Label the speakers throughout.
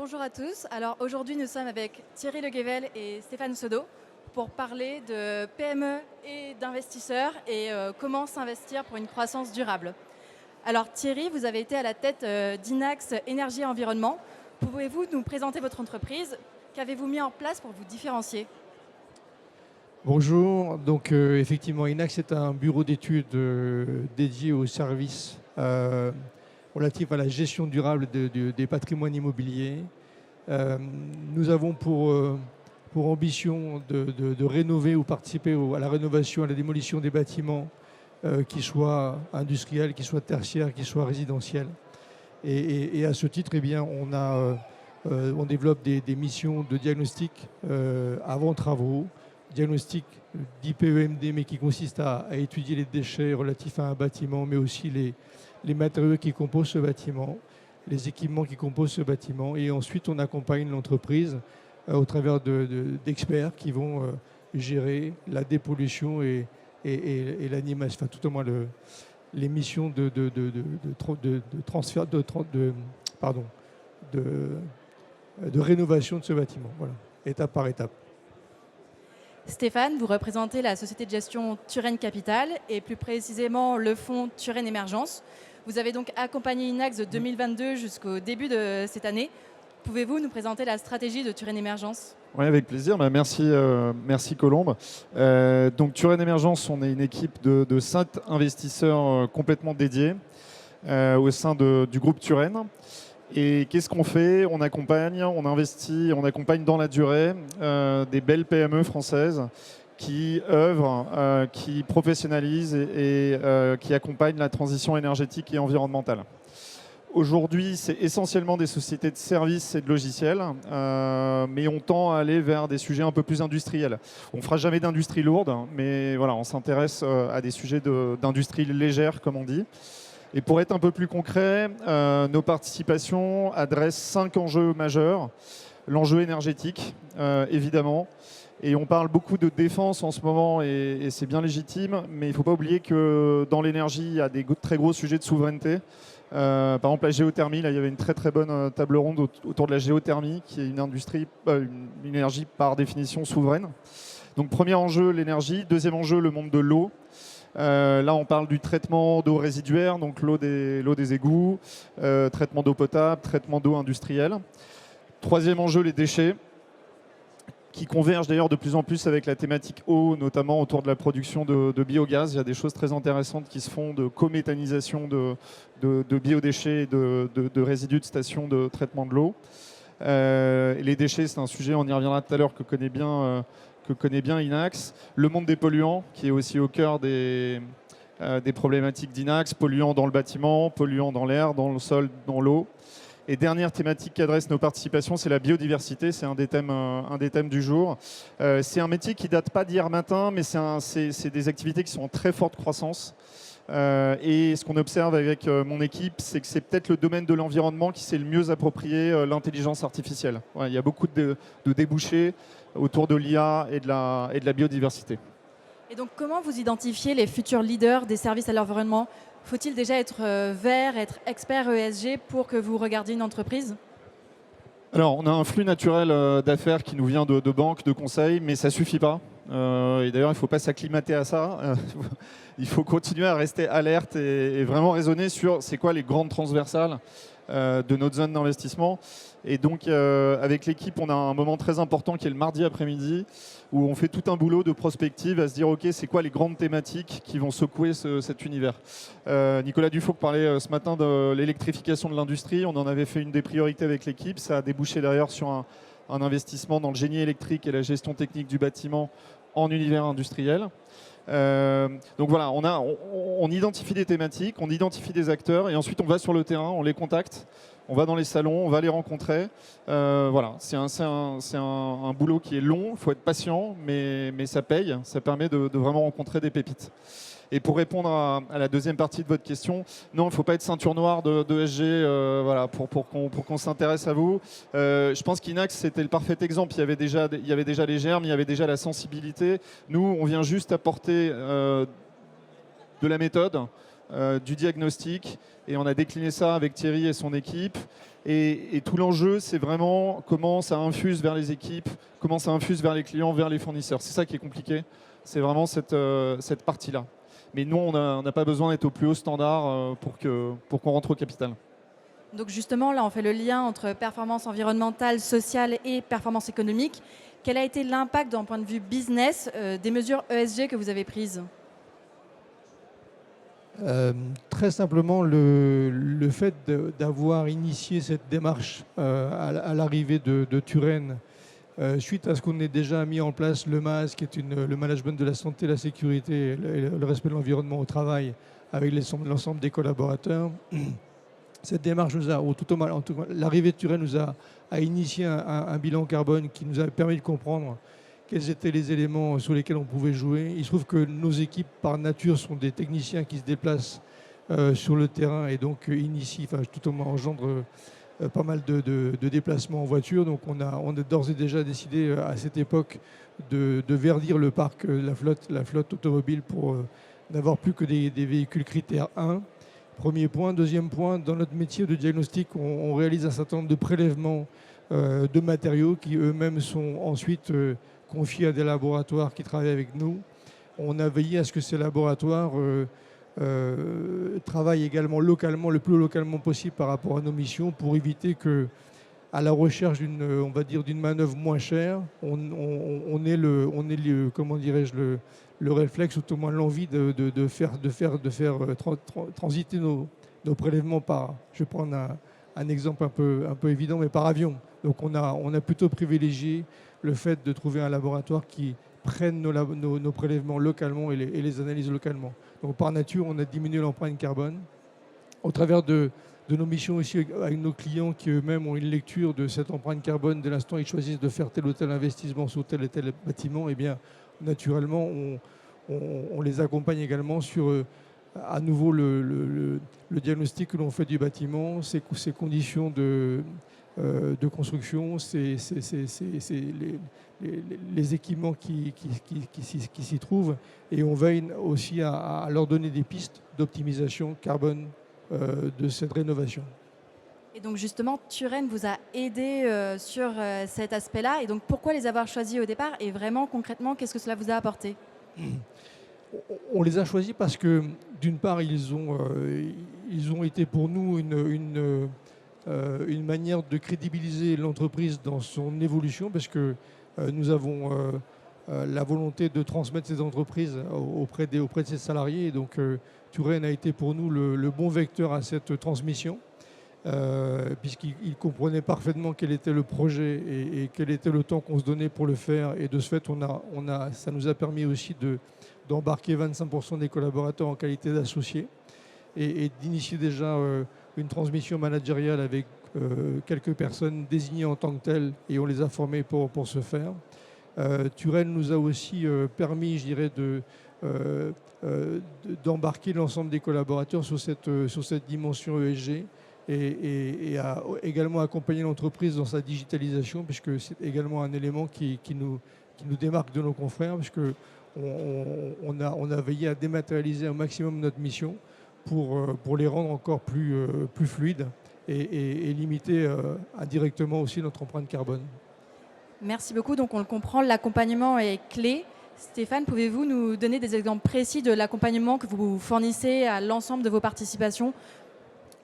Speaker 1: Bonjour à tous. Alors aujourd'hui, nous sommes avec Thierry Leguével et Stéphane Sodo pour parler de PME et d'investisseurs et comment s'investir pour une croissance durable. Alors Thierry, vous avez été à la tête d'Inax Énergie et Environnement. Pouvez-vous nous présenter votre entreprise? Qu'avez-vous mis en place pour vous différencier?
Speaker 2: Bonjour, donc effectivement Inax est un bureau d'études dédié aux services relatifs à la gestion durable des patrimoines immobiliers. Nous avons pour ambition de rénover ou participer à la rénovation, à la démolition des bâtiments qui soient industriels, qui soient tertiaires, qui soient résidentiels. Et à ce titre, eh bien, on développe des missions de diagnostic avant travaux, diagnostic d'IPEMD, mais qui consiste à étudier les déchets relatifs à un bâtiment, mais aussi les matériaux qui composent ce bâtiment, les équipements qui composent ce bâtiment. Et ensuite, on accompagne l'entreprise au travers d'experts qui vont gérer la dépollution et l'animation, enfin tout au moins les missions de transfert, de rénovation de ce bâtiment. Voilà, étape par étape.
Speaker 1: Stéphane, vous représentez la société de gestion Turenne Capital et plus précisément le fonds Turenne Émergence. Vous avez donc accompagné Inax de 2022 jusqu'au début de cette année. Pouvez-vous nous présenter la stratégie de Turenne Émergence?
Speaker 3: Oui, avec plaisir. Merci Colombe. Donc Turenne Émergence, on est une équipe de 5 investisseurs complètement dédiés au sein du groupe Turenne. Et qu'est-ce qu'on fait? On accompagne, on investit, on accompagne dans la durée des belles PME françaises qui œuvrent, qui professionnalisent et qui accompagnent la transition énergétique et environnementale. Aujourd'hui, c'est essentiellement des sociétés de services et de logiciels, mais on tend à aller vers des sujets un peu plus industriels. On ne fera jamais d'industrie lourde, mais voilà, on s'intéresse à des sujets d'industrie légère, comme on dit. Et pour être un peu plus concret, nos participations adressent 5 enjeux majeurs. L'enjeu énergétique, évidemment. Et on parle beaucoup de défense en ce moment, et c'est bien légitime, mais il ne faut pas oublier que dans l'énergie, il y a des très gros sujets de souveraineté. Par exemple, la géothermie, là, il y avait une très très bonne table ronde autour de la géothermie, qui est une industrie, une énergie par définition souveraine. Donc premier enjeu, l'énergie. Deuxième enjeu, le monde de l'eau. Là, on parle du traitement d'eau résiduaire, donc l'eau des égouts, traitement d'eau potable, traitement d'eau industrielle. Troisième enjeu, les déchets, qui convergent d'ailleurs de plus en plus avec la thématique eau, notamment autour de la production de biogaz. Il y a des choses très intéressantes qui se font de cométhanisation de biodéchets et de résidus de stations de traitement de l'eau. Les déchets, c'est un sujet, on y reviendra tout à l'heure, que connaît bien Inax. Le monde des polluants, qui est aussi au cœur des problématiques d'Inax, polluants dans le bâtiment, polluants dans l'air, dans le sol, dans l'eau. Et dernière thématique qui adresse nos participations, c'est la biodiversité. C'est un des thèmes du jour. C'est un métier qui ne date pas d'hier matin, mais c'est des activités qui sont en très forte croissance. Et ce qu'on observe avec mon équipe, c'est que c'est peut-être le domaine de l'environnement qui s'est le mieux approprié l'intelligence artificielle. Ouais, il y a beaucoup de débouchés autour de l'IA et de la biodiversité.
Speaker 1: Et donc comment vous identifiez les futurs leaders des services à l'environnement? Faut-il déjà être vert, être expert ESG pour que vous regardiez une entreprise?
Speaker 3: Alors, on a un flux naturel d'affaires qui nous vient de banques, de conseils, mais ça ne suffit pas. Et d'ailleurs, il ne faut pas s'acclimater à ça. Il faut continuer à rester alerte et vraiment raisonner sur c'est quoi les grandes transversales de notre zone d'investissement. Et donc, avec l'équipe, on a un moment très important qui est le mardi après-midi, où on fait tout un boulot de prospective à se dire, OK, c'est quoi les grandes thématiques qui vont secouer cet univers. Nicolas Dufault parlait ce matin de l'électrification de l'industrie. On en avait fait une des priorités avec l'équipe. Ça a débouché d'ailleurs sur un investissement dans le génie électrique et la gestion technique du bâtiment en univers industriel. Donc voilà, on identifie des thématiques, on identifie des acteurs et ensuite on va sur le terrain, on les contacte, on va dans les salons, on va les rencontrer. Voilà, c'est un boulot qui est long, il faut être patient, mais ça paye, ça permet de vraiment rencontrer des pépites. Et pour répondre à la deuxième partie de votre question, non, il ne faut pas être ceinture noire de ESG voilà, pour qu'on s'intéresse à vous. Je pense qu'Inax, c'était le parfait exemple. Il y avait déjà les germes, il y avait déjà la sensibilité. Nous, on vient juste apporter de la méthode, du diagnostic, et on a décliné ça avec Thierry et son équipe. Et tout l'enjeu, c'est vraiment comment ça infuse vers les équipes, comment ça infuse vers les clients, vers les fournisseurs. C'est ça qui est compliqué, c'est vraiment cette partie-là. Mais nous, on n'a pas besoin d'être au plus haut standard pour qu'on rentre au capital.
Speaker 1: Donc justement, là, on fait le lien entre performance environnementale, sociale et performance économique. Quel a été l'impact d'un point de vue business des mesures ESG que vous avez prises ?
Speaker 2: Très simplement, le fait d'avoir initié cette démarche à l'arrivée de Turenne, suite à ce qu'on ait déjà mis en place le MAS, qui est le management de la santé, la sécurité et le respect de l'environnement au travail, avec l'ensemble des collaborateurs, cette démarche nous a, l'arrivée de Turenne nous a initié un bilan carbone qui nous a permis de comprendre quels étaient les éléments sur lesquels on pouvait jouer. Il se trouve que nos équipes, par nature, sont des techniciens qui se déplacent sur le terrain et donc initient, tout au moins engendrent pas mal de déplacements en voiture. Donc on a d'ores et déjà décidé à cette époque de verdir le parc, la flotte automobile pour n'avoir plus que des véhicules critères 1. Premier point. Deuxième point, dans notre métier de diagnostic, on réalise un certain nombre de prélèvements de matériaux qui eux-mêmes sont ensuite confiés à des laboratoires qui travaillent avec nous. On a veillé à ce que ces laboratoires travaillent également localement, le plus localement possible par rapport à nos missions, pour éviter que, à la recherche d'une manœuvre moins chère, on ait le réflexe, ou au moins l'envie de faire transiter nos prélèvements par, je vais prendre un exemple un peu évident, mais par avion. Donc on a plutôt privilégié le fait de trouver un laboratoire qui prenne nos prélèvements localement et les analyse localement. Donc par nature, on a diminué l'empreinte carbone au travers de nos missions aussi avec nos clients qui eux-mêmes ont une lecture de cette empreinte carbone dès l'instant où ils choisissent de faire tel ou tel investissement sur tel et tel bâtiment. Et bien naturellement, on les accompagne également sur à nouveau le diagnostic que l'on fait du bâtiment, ses conditions de construction, les équipements qui s'y trouvent, et on veille aussi à leur donner des pistes d'optimisation carbone de cette rénovation.
Speaker 1: Et donc justement, Turenne vous a aidé sur cet aspect-là. Et donc pourquoi les avoir choisis au départ ? Et vraiment concrètement, qu'est-ce que cela vous a apporté ?
Speaker 2: On les a choisis parce que d'une part, ils ont été pour nous une manière de crédibiliser l'entreprise dans son évolution, parce que nous avons la volonté de transmettre ces entreprises auprès de ses salariés. Et donc Turenne a été pour nous le bon vecteur à cette transmission, puisqu'il comprenait parfaitement quel était le projet et quel était le temps qu'on se donnait pour le faire. Et de ce fait, ça nous a permis aussi d'embarquer 25% des collaborateurs en qualité d'associés et d'initier déjà une transmission managériale avec quelques personnes désignées en tant que telles, et on les a formées pour ce faire. Turenne nous a aussi permis, je dirais, d'embarquer l'ensemble des collaborateurs sur cette dimension ESG et a également accompagné l'entreprise dans sa digitalisation, puisque c'est également un élément qui nous démarque de nos confrères, puisque on a veillé à dématérialiser au maximum notre mission pour les rendre encore plus fluides et limiter indirectement aussi notre empreinte carbone.
Speaker 1: Merci beaucoup. Donc on le comprend, l'accompagnement est clé. Stéphane, pouvez-vous nous donner des exemples précis de l'accompagnement que vous fournissez à l'ensemble de vos participations ?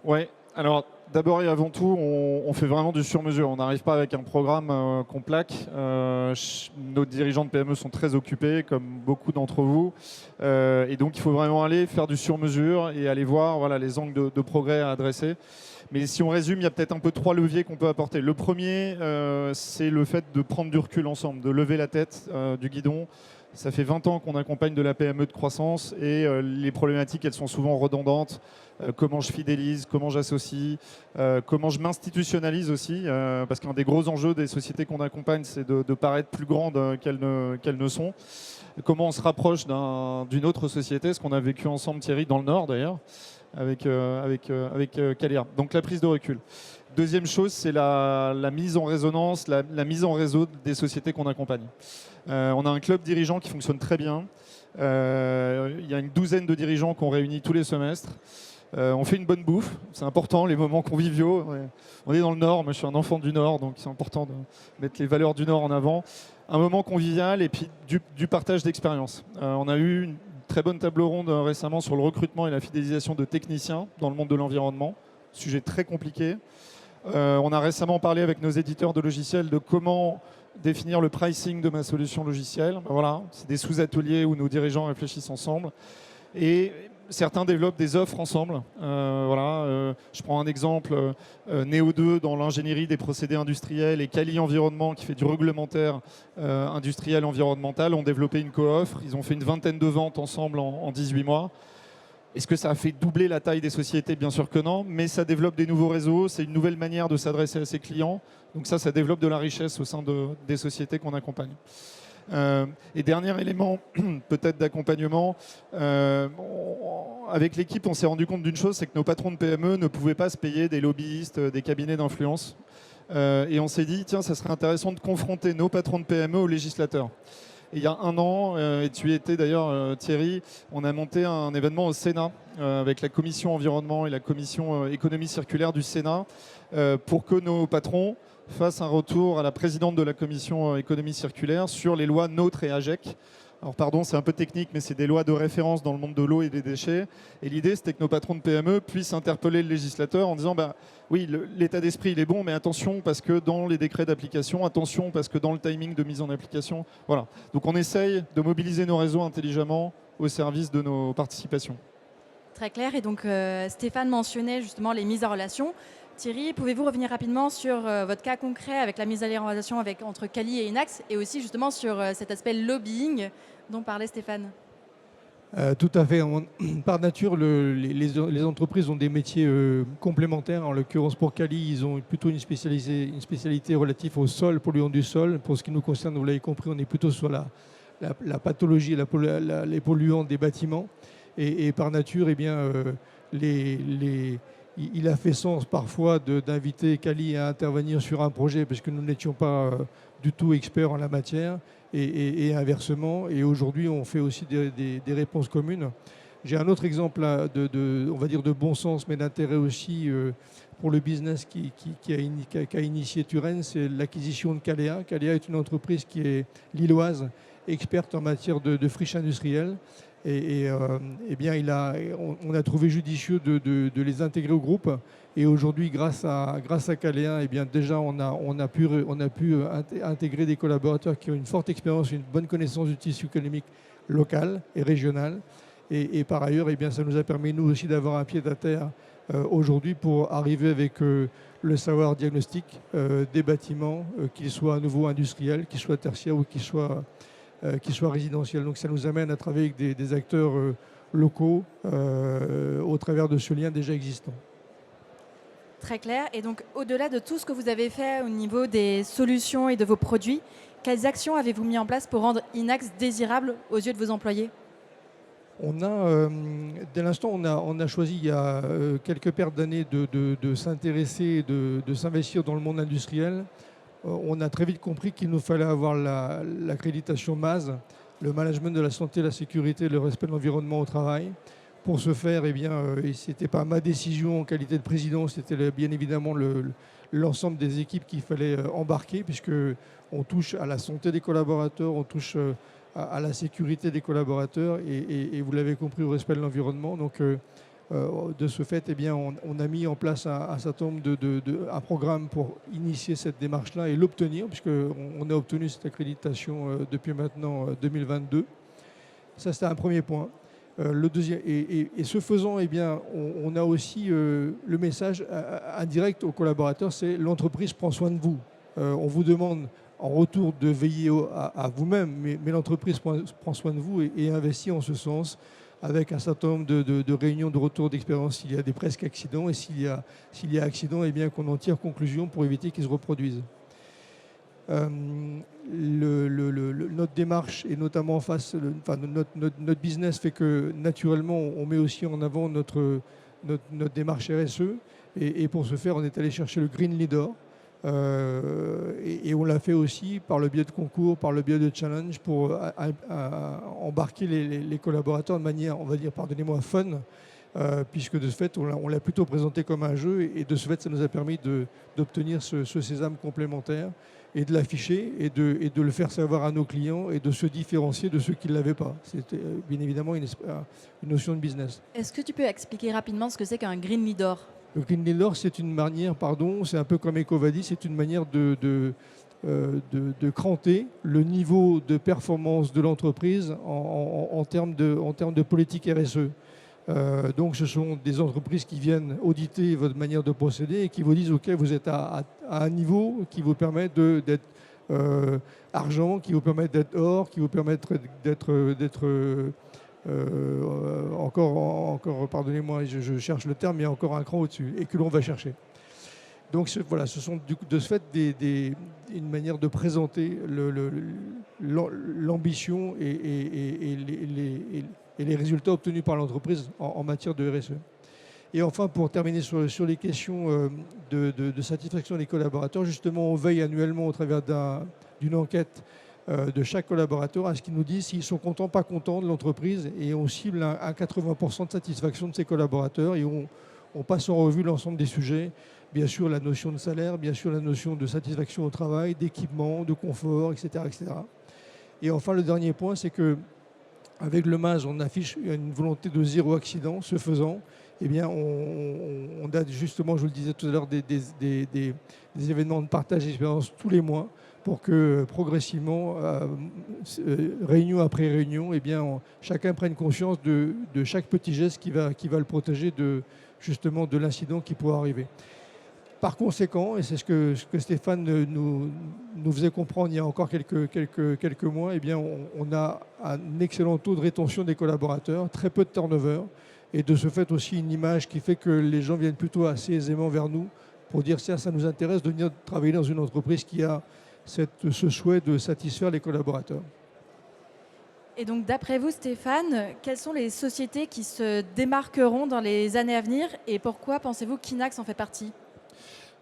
Speaker 3: Oui, alors d'abord et avant tout, on fait vraiment du sur-mesure. On n'arrive pas avec un programme qu'on plaque. Nos dirigeants de PME sont très occupés, comme beaucoup d'entre vous. Et donc il faut vraiment aller faire du sur-mesure et aller voir les angles de progrès à adresser. Mais si on résume, il y a peut-être un peu 3 leviers qu'on peut apporter. Le premier, c'est le fait de prendre du recul ensemble, de lever la tête du guidon. Ça fait 20 ans qu'on accompagne de la PME de croissance et les problématiques, elles sont souvent redondantes. Comment je fidélise, comment j'associe, comment je m'institutionnalise aussi, parce qu'un des gros enjeux des sociétés qu'on accompagne, c'est de paraître plus grandes qu'elles ne sont. Comment on se rapproche d'une autre société, ce qu'on a vécu ensemble, Thierry, dans le Nord d'ailleurs, avec Calia. Donc la prise de recul. Deuxième chose, c'est la mise en résonance, la mise en réseau des sociétés qu'on accompagne. On a un club dirigeant qui fonctionne très bien. Il y a une douzaine de dirigeants qu'on réunit tous les semestres. On fait une bonne bouffe, c'est important, les moments conviviaux. On est dans le Nord, moi je suis un enfant du Nord, donc c'est important de mettre les valeurs du Nord en avant. Un moment convivial et puis du partage d'expérience. On a eu une très bonne table ronde récemment sur le recrutement et la fidélisation de techniciens dans le monde de l'environnement. Sujet très compliqué. On a récemment parlé avec nos éditeurs de logiciels de comment définir le pricing de ma solution logicielle. Voilà, c'est des sous-ateliers où nos dirigeants réfléchissent ensemble. Et certains développent des offres ensemble. Je prends un exemple, Neo2 dans l'ingénierie des procédés industriels et Cali Environnement qui fait du réglementaire industriel environnemental ont développé une co-offre. Ils ont fait une vingtaine de ventes ensemble en 18 mois. Est-ce que ça a fait doubler la taille des sociétés? Bien sûr que non, mais ça développe des nouveaux réseaux, c'est une nouvelle manière de s'adresser à ses clients. Donc ça développe de la richesse au sein des sociétés qu'on accompagne. Et dernier élément peut-être d'accompagnement, avec l'équipe on s'est rendu compte d'une chose, c'est que nos patrons de PME ne pouvaient pas se payer des lobbyistes, des cabinets d'influence. Et on s'est dit, tiens, ça serait intéressant de confronter nos patrons de PME aux législateurs. Et il y a un an, et tu y étais d'ailleurs Thierry, on a monté un événement au Sénat avec la commission environnement et la commission économie circulaire du Sénat pour que nos patrons fassent un retour à la présidente de la commission économie circulaire sur les lois NOTRe et AGEC. Alors pardon, c'est un peu technique, mais c'est des lois de référence dans le monde de l'eau et des déchets. Et l'idée, c'était que nos patrons de PME puissent interpeller le législateur en disant oui, l'état d'esprit, il est bon, mais attention, parce que dans les décrets d'application, attention, parce que dans le timing de mise en application. Voilà. Donc on essaye de mobiliser nos réseaux intelligemment au service de nos participations.
Speaker 1: Très clair. Et donc Stéphane mentionnait justement les mises en relation. Thierry, pouvez-vous revenir rapidement sur votre cas concret avec la mise en relation entre Cali et Inax et aussi justement sur cet aspect lobbying dont parlait Stéphane?
Speaker 2: Tout à fait. Par nature, les entreprises ont des métiers complémentaires. En l'occurrence, pour Cali, ils ont plutôt une spécialité relative au sol, polluants du sol. Pour ce qui nous concerne, vous l'avez compris, on est plutôt sur la pathologie, les polluants des bâtiments. Et par nature, eh bien, il a fait sens parfois d'inviter Cali à intervenir sur un projet parce que nous n'étions pas du tout experts en la matière et inversement. Et aujourd'hui, on fait aussi des réponses communes. J'ai un autre exemple là, on va dire de bon sens, mais d'intérêt aussi pour le business qu'a initié Turenne, c'est l'acquisition de Caléa. Caléa est une entreprise qui est lilloise, experte en matière de friche industrielle. Et bien, on a trouvé judicieux de les intégrer au groupe. Et aujourd'hui, grâce à Caléa, eh bien, déjà, on a pu intégrer des collaborateurs qui ont une forte expérience, une bonne connaissance du tissu économique local et régional. Et par ailleurs, eh bien, ça nous a permis, nous aussi, d'avoir un pied à terre aujourd'hui pour arriver avec le savoir diagnostic des bâtiments, qu'ils soient à nouveau industriels, qu'ils soient tertiaires ou qu'ils soient résidentiels. Donc ça nous amène à travailler avec des acteurs locaux au travers de ce lien déjà existant.
Speaker 1: Très clair. Et donc, au-delà de tout ce que vous avez fait au niveau des solutions et de vos produits, quelles actions avez-vous mis en place pour rendre Inax désirable aux yeux de vos employés?
Speaker 2: Dès l'instant, on a choisi il y a quelques paires d'années de s'intéresser, de s'investir dans le monde industriel. On a très vite compris qu'il nous fallait avoir l'accréditation MAS, le management de la santé, la sécurité et le respect de l'environnement au travail. Pour ce faire, eh bien, ce n'était pas ma décision en qualité de président, c'était bien évidemment l'ensemble des équipes qu'il fallait embarquer, puisqu'on touche à la santé des collaborateurs, on touche à la sécurité des collaborateurs et vous l'avez compris, au respect de l'environnement. Donc, de ce fait, eh bien, on a mis en place un certain nombre un programme pour initier cette démarche-là et l'obtenir, puisqu'on a obtenu cette accréditation depuis maintenant 2022. Ça, c'était un premier point. Le deuxième, et ce faisant, eh bien, on a aussi le message indirect aux collaborateurs, c'est l'entreprise prend soin de vous. On vous demande en retour de veiller à vous-même, mais l'entreprise prend soin de vous et investit en ce sens avec un certain nombre de réunions de retour d'expérience s'il y a des presque accidents, et s'il y a accident, eh bien qu'on en tire conclusion pour éviter qu'ils se reproduisent. Notre démarche, et notamment notre business fait que naturellement on met aussi en avant notre démarche RSE, et pour ce faire on est allé chercher le Green Leader, et on l'a fait aussi par le biais de concours, par le biais de challenge, pour embarquer les collaborateurs de manière, on va dire, pardonnez-moi, fun, puisque de ce fait on l'a plutôt présenté comme un jeu, et de ce fait ça nous a permis d'obtenir ce sésame complémentaire, et de l'afficher, et de le faire savoir à nos clients, et de se différencier de ceux qui ne l'avaient pas. C'était bien évidemment une notion de business.
Speaker 1: Est-ce que tu peux expliquer rapidement ce que c'est qu'un Green Leader ?
Speaker 2: Le Green Leader, c'est une manière, c'est un peu comme EcoVadis, c'est une manière de cranter le niveau de performance de l'entreprise en termes de politique RSE. Donc ce sont des entreprises qui viennent auditer votre manière de procéder et qui vous disent ok, vous êtes à un niveau qui vous permet d'être argent, qui vous permet d'être or, qui vous permet d'être encore, pardonnez-moi, je cherche le terme, mais encore un cran au-dessus, et que l'on va chercher. Donc voilà, ce sont de ce fait une manière de présenter l'ambition et les résultats obtenus par l'entreprise en matière de RSE. Et enfin, pour terminer sur les questions de satisfaction des collaborateurs, justement, on veille annuellement au travers d'une enquête de chaque collaborateur à ce qu'ils nous disent s'ils sont contents, pas contents de l'entreprise, et on cible à 80% de satisfaction de ces collaborateurs, et on passe en revue l'ensemble des sujets, bien sûr la notion de salaire, bien sûr la notion de satisfaction au travail, d'équipement, de confort, etc., etc. Et enfin, le dernier point, c'est que avec le MAS, on affiche une volonté de zéro accident. Ce faisant, eh bien, on a justement, je vous le disais tout à l'heure, des événements de partage d'expérience tous les mois, pour que progressivement, réunion après réunion, eh bien, chacun prenne conscience de chaque petit geste qui va le protéger justement de l'incident qui pourra arriver. Par conséquent, et c'est ce que Stéphane nous faisait comprendre il y a encore quelques mois, eh bien, on a un excellent taux de rétention des collaborateurs, très peu de turnover, et de ce fait aussi une image qui fait que les gens viennent plutôt assez aisément vers nous pour dire ça nous intéresse de venir travailler dans une entreprise qui a ce souhait de satisfaire les collaborateurs.
Speaker 1: Et donc, d'après vous, Stéphane, quelles sont les sociétés qui se démarqueront dans les années à venir, et pourquoi pensez-vous qu'Inax en fait partie ?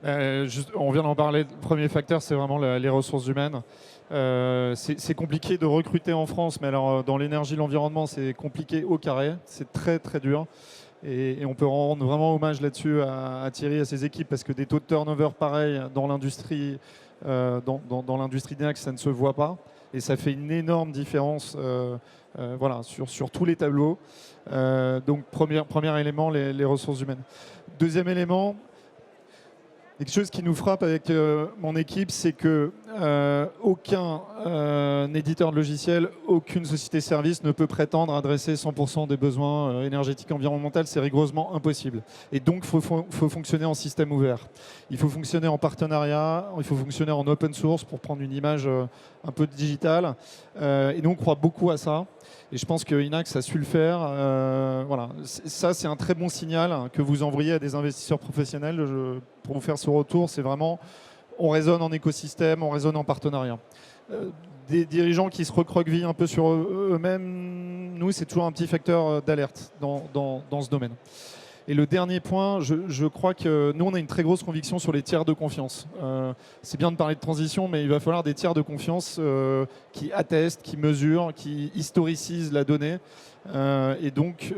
Speaker 3: On vient d'en parler. Le premier facteur, c'est vraiment les ressources humaines. C'est compliqué de recruter en France, mais alors dans l'énergie et l'environnement, c'est compliqué au carré. C'est très très dur. Et on peut rendre vraiment hommage là-dessus à Thierry et à ses équipes, parce que des taux de turnover pareils dans l'industrie d'Inax, ça ne se voit pas. Et ça fait une énorme différence voilà, sur tous les tableaux. Donc premier élément, les ressources humaines. Deuxième élément, quelque chose qui nous frappe avec mon équipe, c'est que aucun éditeur de logiciel, aucune société de service ne peut prétendre adresser 100% des besoins énergétiques et environnementaux. C'est rigoureusement impossible. Et donc, il faut fonctionner en système ouvert. Il faut fonctionner en partenariat, il faut fonctionner en open source pour prendre une image un peu digitale. Et nous, on croit beaucoup à ça. Et je pense que Inax a su le faire. Voilà. Ça, c'est un très bon signal que vous envoyez à des investisseurs professionnels pour vous faire ce retour. C'est vraiment, on raisonne en écosystème, on raisonne en partenariat. Des dirigeants qui se recroquevillent un peu sur eux-mêmes, nous, c'est toujours un petit facteur d'alerte dans ce domaine. Et le dernier point, je crois que nous, on a une très grosse conviction sur les tiers de confiance. C'est bien de parler de transition, mais il va falloir des tiers de confiance qui attestent, qui mesurent, qui historicisent la donnée. Et donc,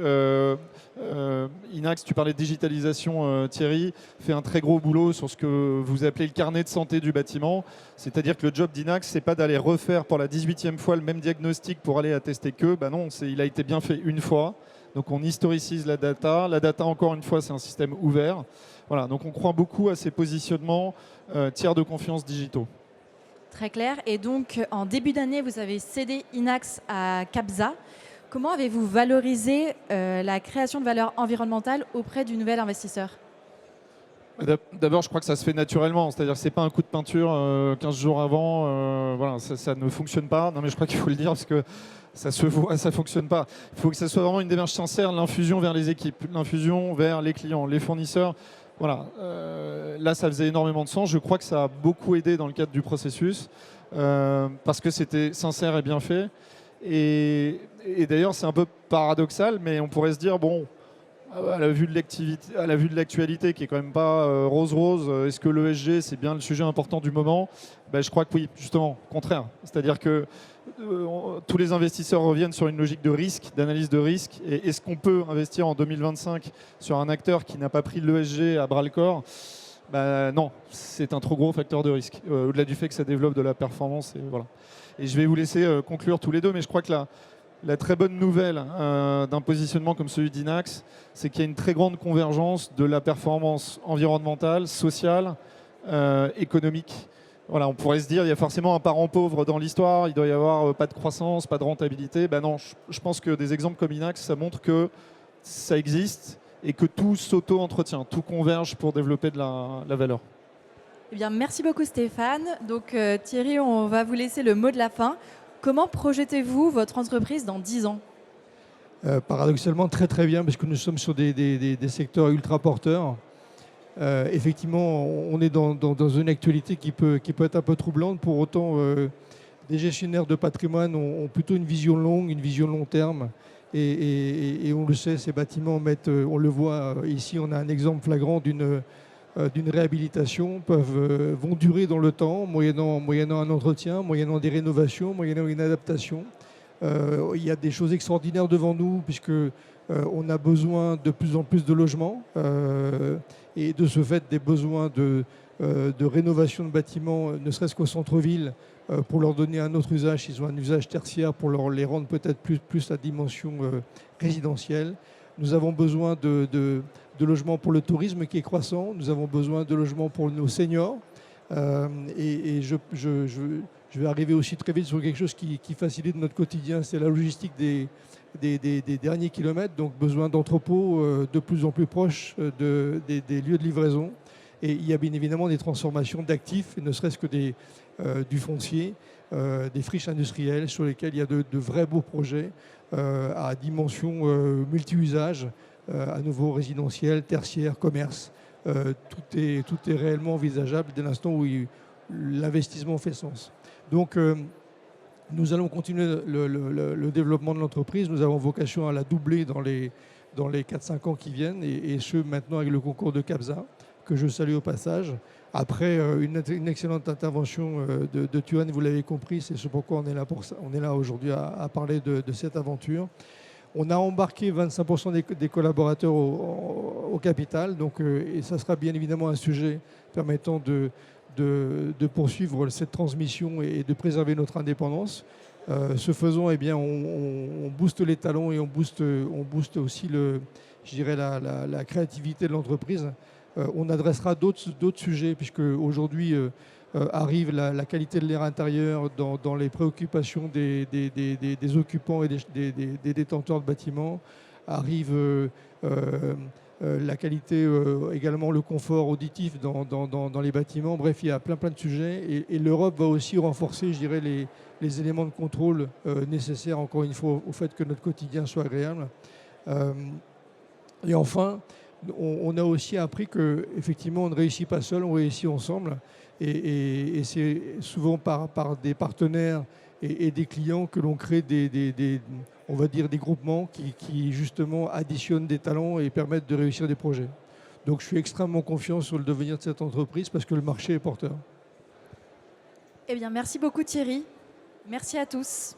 Speaker 3: Inax, tu parlais de digitalisation, Thierry, fait un très gros boulot sur ce que vous appelez le carnet de santé du bâtiment. C'est-à-dire que le job d'Inax, c'est pas d'aller refaire pour la 18e fois le même diagnostic pour aller attester que. Ben non, il a été bien fait une fois. Donc on historicise la data. La data, encore une fois, c'est un système ouvert. Voilà, donc on croit beaucoup à ces positionnements tiers de confiance digitaux.
Speaker 1: Très clair. Et donc, en début d'année, vous avez cédé Inax à Capza. Comment avez-vous valorisé la création de valeur environnementale auprès du nouvel investisseur ?
Speaker 3: D'abord, je crois que ça se fait naturellement. C'est-à-dire que ce n'est pas un coup de peinture 15 jours avant. Voilà, ça ne fonctionne pas. Non, mais je crois qu'il faut le dire parce que Ça se voit, ça ne fonctionne pas. Il faut que ça soit vraiment une démarche sincère, l'infusion vers les équipes, l'infusion vers les clients, les fournisseurs. Voilà. Là, ça faisait énormément de sens. Je crois que ça a beaucoup aidé dans le cadre du processus parce que c'était sincère et bien fait. Et d'ailleurs, c'est un peu paradoxal, mais on pourrait se dire, bon, à la vue de l'actualité qui est quand même pas rose-rose, est-ce que l'ESG c'est bien le sujet important du moment? Ben, je crois que oui, justement, au contraire. C'est-à-dire que tous les investisseurs reviennent sur une logique de risque, d'analyse de risque. Et est-ce qu'on peut investir en 2025 sur un acteur qui n'a pas pris l'ESG à bras-le-corps? Ben, non, c'est un trop gros facteur de risque. Au-delà du fait que ça développe de la performance. Et, voilà. Et je vais vous laisser conclure tous les deux, mais je crois que la très bonne nouvelle d'un positionnement comme celui d'Inax, c'est qu'il y a une très grande convergence de la performance environnementale, sociale, économique. Voilà, on pourrait se dire il y a forcément un parent pauvre dans l'histoire, il doit y avoir pas de croissance, pas de rentabilité. Ben non, je pense que des exemples comme Inax, ça montre que ça existe et que tout s'auto-entretient, tout converge pour développer de la valeur.
Speaker 1: Eh bien, merci beaucoup Stéphane. Donc Thierry, on va vous laisser le mot de la fin. Comment projetez-vous votre entreprise dans 10 ans?
Speaker 2: Paradoxalement, très très bien, parce que nous sommes sur des secteurs ultra porteurs. Effectivement, on est dans une actualité qui peut être un peu troublante. Pour autant, des gestionnaires de patrimoine ont plutôt une vision longue, une vision long terme. Et on le sait, ces bâtiments on le voit ici, on a un exemple flagrant d'une réhabilitation, vont durer dans le temps, moyennant un entretien, moyennant des rénovations, moyennant une adaptation. Il y a des choses extraordinaires devant nous, puisque on a besoin de plus en plus de logements, et de ce fait des besoins de rénovation de bâtiments, ne serait-ce qu'au centre-ville, pour leur donner un autre usage, s'ils ont un usage tertiaire, pour les rendre peut-être plus à dimension résidentielle. Nous avons besoin de logements pour le tourisme qui est croissant. Nous avons besoin de logements pour nos seniors. Et je vais arriver aussi très vite sur quelque chose qui facilite notre quotidien, c'est la logistique des derniers kilomètres. Donc besoin d'entrepôts de plus en plus proches des lieux de livraison. Et il y a bien évidemment des transformations d'actifs, ne serait-ce que du foncier, des friches industrielles sur lesquelles il y a de vrais beaux projets à dimension multi-usage, à nouveau résidentiel, tertiaire, commerce. Tout est réellement envisageable dès l'instant où l'investissement fait sens. Donc nous allons continuer le développement de l'entreprise. Nous avons vocation à la doubler dans les 4-5 ans qui viennent, et ce maintenant avec le concours de CAPSA, que je salue au passage. Après une excellente intervention de Tuan, vous l'avez compris, c'est ce pourquoi on est là aujourd'hui à parler de cette aventure. On a embarqué 25% des collaborateurs au capital, donc, et ça sera bien évidemment un sujet permettant de poursuivre cette transmission et de préserver notre indépendance. Ce faisant, eh bien, on booste les talents et on booste aussi la créativité de l'entreprise. On adressera d'autres sujets, puisque aujourd'hui arrive la qualité de l'air intérieur dans les préoccupations des occupants et des détenteurs de bâtiments. Arrive la qualité, également le confort auditif dans les bâtiments. Bref, il y a plein de sujets. Et l'Europe va aussi renforcer, je dirais, les éléments de contrôle nécessaires, encore une fois, au fait que notre quotidien soit agréable. Et enfin, on a aussi appris qu'effectivement, on ne réussit pas seul, on réussit ensemble. Et c'est souvent par des partenaires et des clients que l'on crée on va dire des groupements qui justement additionnent des talents et permettent de réussir des projets. Donc je suis extrêmement confiant sur le devenir de cette entreprise parce que le marché est porteur.
Speaker 1: Eh bien, merci beaucoup Thierry. Merci à tous.